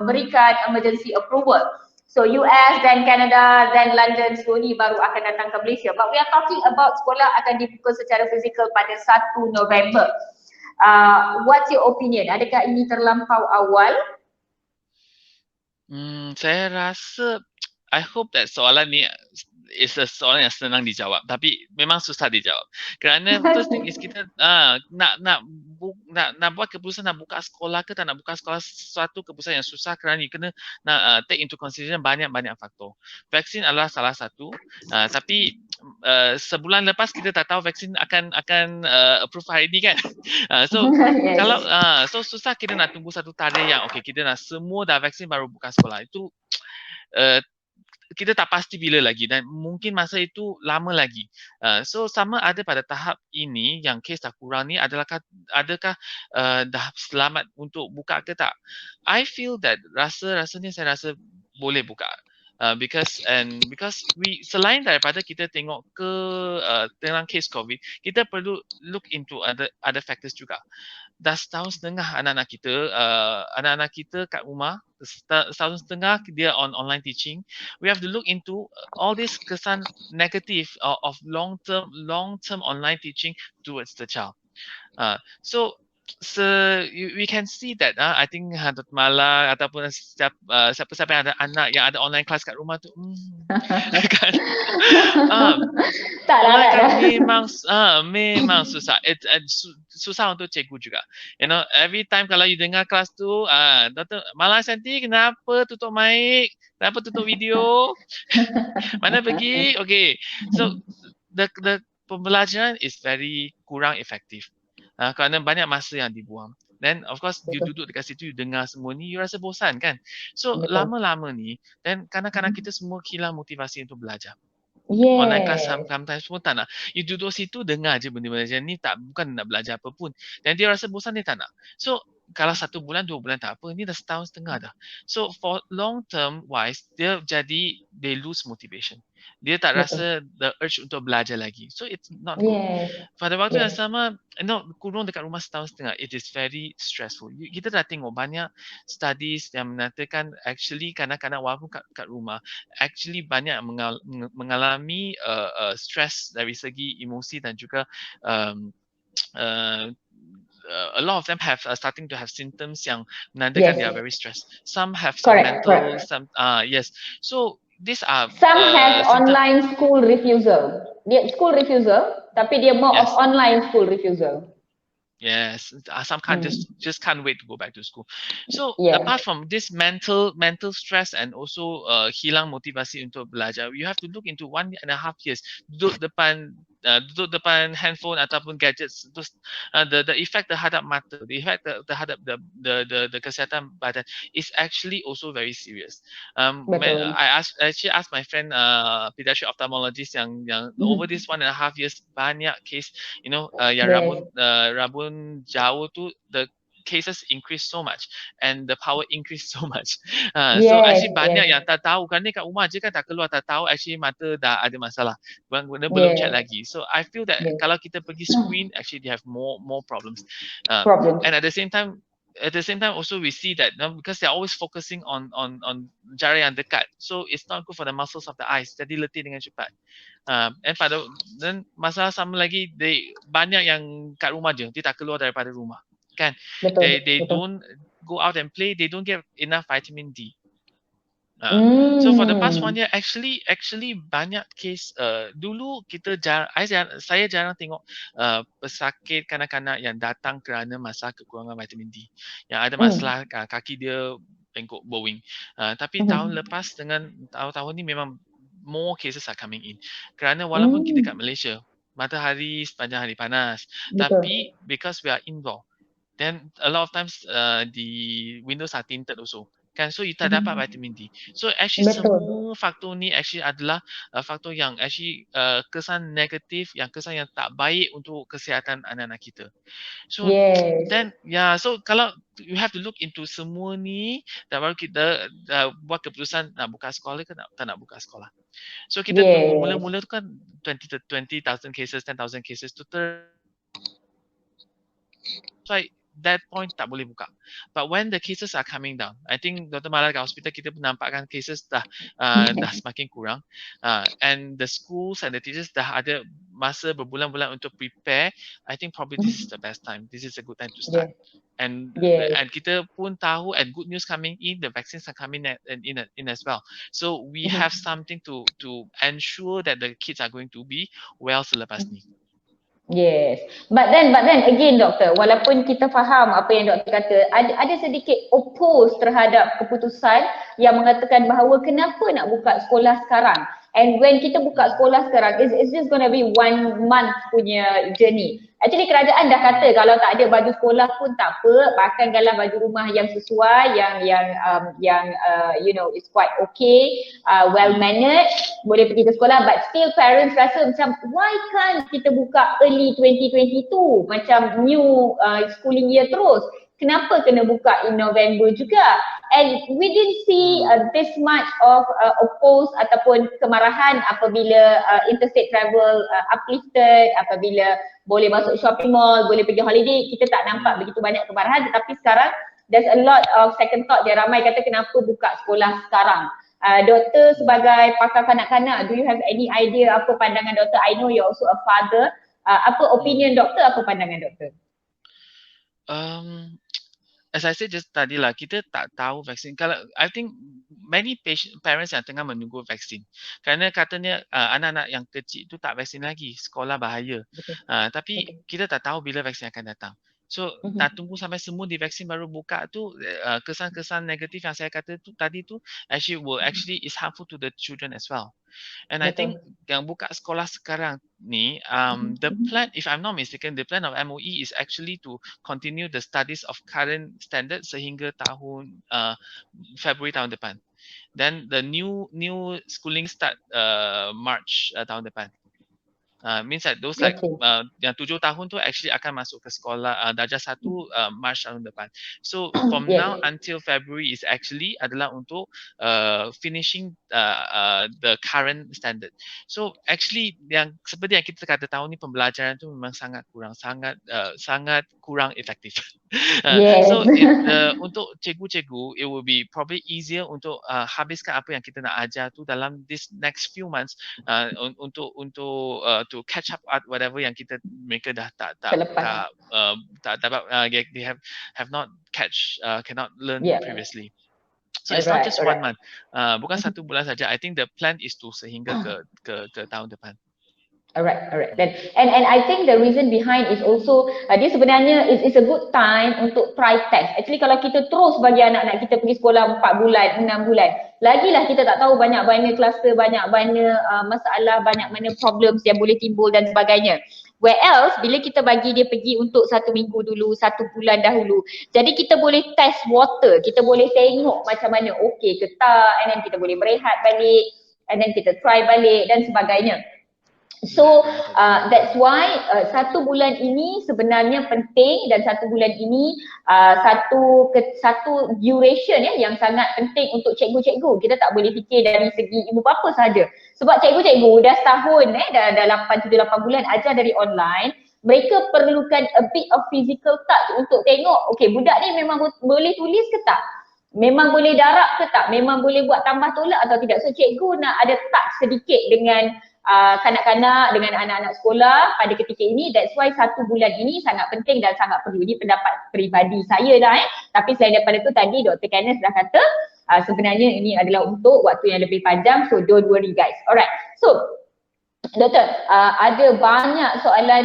berikan emergency approval. So US dan Canada dan London seluruh ni baru akan datang ke Malaysia. But we are talking about sekolah akan dibuka secara fizikal pada 1 November. What's your opinion? Adakah ini terlampau awal? Saya rasa I hope that soalan ni is a soalan yang senang dijawab, tapi memang susah dijawab. Kerana first thing is kita nak buat keputusan nak buka sekolah ke tak nak buka sekolah, suatu keputusan yang susah kerana you kena nak take into consideration banyak faktor. Vaksin adalah salah satu, tapi sebulan lepas kita tak tahu vaksin akan approve hari ni kan. So Yes. kalau so susah kita nak tunggu satu tarikh yang okay kita nak semua dah vaksin baru buka sekolah. Itu kita tak pasti bila lagi dan mungkin masa itu lama lagi. So sama ada pada tahap ini yang kes dah kurang ni adakah dah selamat untuk buka ke tak? I feel that rasanya saya rasa boleh buka. Because we selain daripada kita tengok ke tentang kes COVID, kita perlu look into other factors juga. Dah setahun setengah anak-anak kita kat rumah, setahun setengah dia online teaching. We have to look into all this kesan negative of long term online teaching towards the child. So we can see that I think Datuk Mala ataupun siapa-siapa yang ada anak yang ada online class kat rumah tu kan online class memang susah. Susah untuk cikgu juga. You know, every time kalau you dengar kelas tu Datuk Mala Santi kenapa tutup mic, kenapa tutup video, mana pergi. Okay, so the pembelajaran is very kurang efektif. Kerana banyak masa yang dibuang. Then of course you duduk dekat situ, you dengar semua ni, you rasa bosan kan. So lama-lama ni, dan kadang-kadang kita semua hilang motivasi untuk belajar. Yes. Online class sometimes pun tak nak. You duduk situ dengar je benda-benda macam ni, bukan nak belajar apa pun. Dan dia rasa bosan, dia tak nak. So kalau 1 bulan, 2 bulan tak apa, ni dah setahun setengah dah. So for long term wise, they lose motivation. Dia tak rasa the urge untuk belajar lagi. So it's not good. Pada waktu yang sama, kurung dekat rumah setahun setengah, it is very stressful. Kita dah tengok banyak studies yang mengatakan actually kanak-kanak walaupun kat rumah, actually banyak mengalami stress dari segi emosi dan juga a lot of them have starting to have symptoms yang menandakan they are very stressed. Some have some mental, some yes. So these are some have online school refusal. Dia school refusal, tapi dia more of online school refusal. Yes, some can't just can't wait to go back to school. So apart from this mental stress and also hilang motivasi untuk belajar, you have to look into 1.5 years duduk depan handphone ataupun gadgets. The effect terhadap mata, the effect terhadap the kesihatan badan is actually also very serious. I actually asked my friend pediatric ophthalmologist yang over this 1.5 years banyak case, yang rabun jauh tu, the cases increase so much and the power increase so much. So actually banyak yang tak tahu kan, ni kat rumah je kan tak keluar, tak tahu actually mata dah ada masalah. Belum check lagi. So I feel that kalau kita pergi screen, actually they have more problems. And at the same time also we see that because they're always focusing on jari yang dekat, so it's not good for the muscles of the eyes, jadi letih dengan cepat. Dan masalah sama lagi, banyak yang kat rumah je, dia tak keluar daripada rumah kan. They don't go out and play, they don't get enough vitamin D. So for the past 1 year actually banyak case, dulu saya jarang tengok pesakit kanak-kanak yang datang kerana masalah kekurangan vitamin D, yang ada masalah kaki dia bengkok bowing. Tapi tahun lepas dengan tahun-tahun ni memang more cases are coming in, kerana walaupun kita kat Malaysia, matahari sepanjang hari panas, tapi because we are indoor, then a lot of times the windows are tinted also kan, so you tak dapat vitamin D. So actually semua faktor ni actually adalah faktor yang actually kesan negatif, kesan yang tak baik untuk kesihatan anak-anak kita. So then so kalau you have to look into semua ni, dan baru kita buat keputusan nak buka sekolah ke tak nak buka sekolah. So kita tunggu, mula-mula tu kan 20,000 cases, 10,000 cases tu that point tak boleh buka. But when the cases are coming down, I think Dr. Mala kat hospital kita menampakkan cases dah semakin kurang, and the schools and the teachers dah ada masa berbulan-bulan untuk prepare. I think probably this is the best time. This is a good time to start. And kita pun tahu, and good news coming in, the vaccines are coming in as well. So we have something to ensure that the kids are going to be well selepas ni. Yes, but then again doktor, walaupun kita faham apa yang doktor kata, ada sedikit oppose terhadap keputusan yang mengatakan bahawa kenapa nak buka sekolah sekarang. And when kita buka sekolah sekarang, it's just gonna be 1 month punya journey. Actually kerajaan dah kata kalau tak ada baju sekolah pun tak apa, pakailah baju rumah yang sesuai, yang you know, it's quite okay, well mannered, boleh pergi ke sekolah. But still parents rasa macam, why can't kita buka early 2022 macam new schooling year terus? Kenapa kena buka in November juga? And we didn't see this much of oppose ataupun kemarahan apabila interstate travel uplifted, apabila boleh masuk shopping mall, boleh pergi holiday. Kita tak nampak begitu banyak kemarahan, tetapi sekarang there's a lot of second thought. Dia ramai kata kenapa buka sekolah sekarang. Doktor sebagai pakar kanak-kanak, do you have any idea apa pandangan doktor? I know you're also a father. Apa opinion doktor, apa pandangan doktor? As I said just tadi lah, kita tak tahu vaksin. Kalau I think many parents yang tengah menunggu vaksin, kerana katanya anak-anak yang kecil tu tak vaksin lagi, sekolah bahaya. Tapi kita tak tahu bila vaksin akan datang. So nak tunggu sampai semua divaksin baru buka tu, kesan-kesan negatif yang saya kata tu tadi tu actually is harmful to the children as well. And I think yang buka sekolah sekarang ni, the plan, if I'm not mistaken, the plan of MOE is actually to continue the studies of current standard sehingga tahun February tahun depan. Then the new schooling start March tahun depan. Means that those like yang 7 tahun tu actually akan masuk ke sekolah darjah 1 March tahun depan. So from now until February is actually adalah untuk finishing the current standard. So actually yang seperti yang kita kata tahun ni pembelajaran tu memang sangat kurang efektif. So untuk cikgu-cikgu, it will be probably easier untuk habiskan apa yang kita nak ajar tu dalam this next few months untuk to catch up at whatever yang mereka dah tak dapat, they have not cannot learn previously. So it's not just 1 month, bukan 1 bulan saja. I think the plan is to sehingga ke tahun depan. Alright. And I think the reason behind is also dia sebenarnya is a good time untuk try test. Actually kalau kita terus bagi anak-anak kita pergi sekolah 4 bulan, 6 bulan, lagilah kita tak tahu banyak mana kluster, banyak mana masalah, banyak mana problems yang boleh timbul dan sebagainya. Whereas bila kita bagi dia pergi untuk 1 minggu dulu, 1 bulan dahulu, jadi kita boleh test water, kita boleh tengok macam mana okey ke tak, and then kita boleh berehat balik, and then kita try balik dan sebagainya. So that's why 1 bulan ini sebenarnya penting, dan 1 bulan ini satu duration yang sangat penting untuk cikgu-cikgu. Kita tak boleh fikir dari segi ibu bapa saja. Sebab cikgu-cikgu dah setahun dah 7-8 bulan ajar dari online. Mereka perlukan a bit of physical touch untuk tengok, okay, budak ni memang boleh tulis ke tak? Memang boleh darab ke tak? Memang boleh buat tambah tolak atau tidak? So cikgu nak ada touch sedikit dengan kanak-kanak, dengan anak-anak sekolah pada ketika ini. That's why 1 bulan ini sangat penting dan sangat perlu. Ini pendapat peribadi saya dah Tapi selain daripada tu tadi Dr. Kenneth dah kata sebenarnya ini adalah untuk waktu yang lebih panjang. So don't worry guys. Alright. So Doktor, ada banyak soalan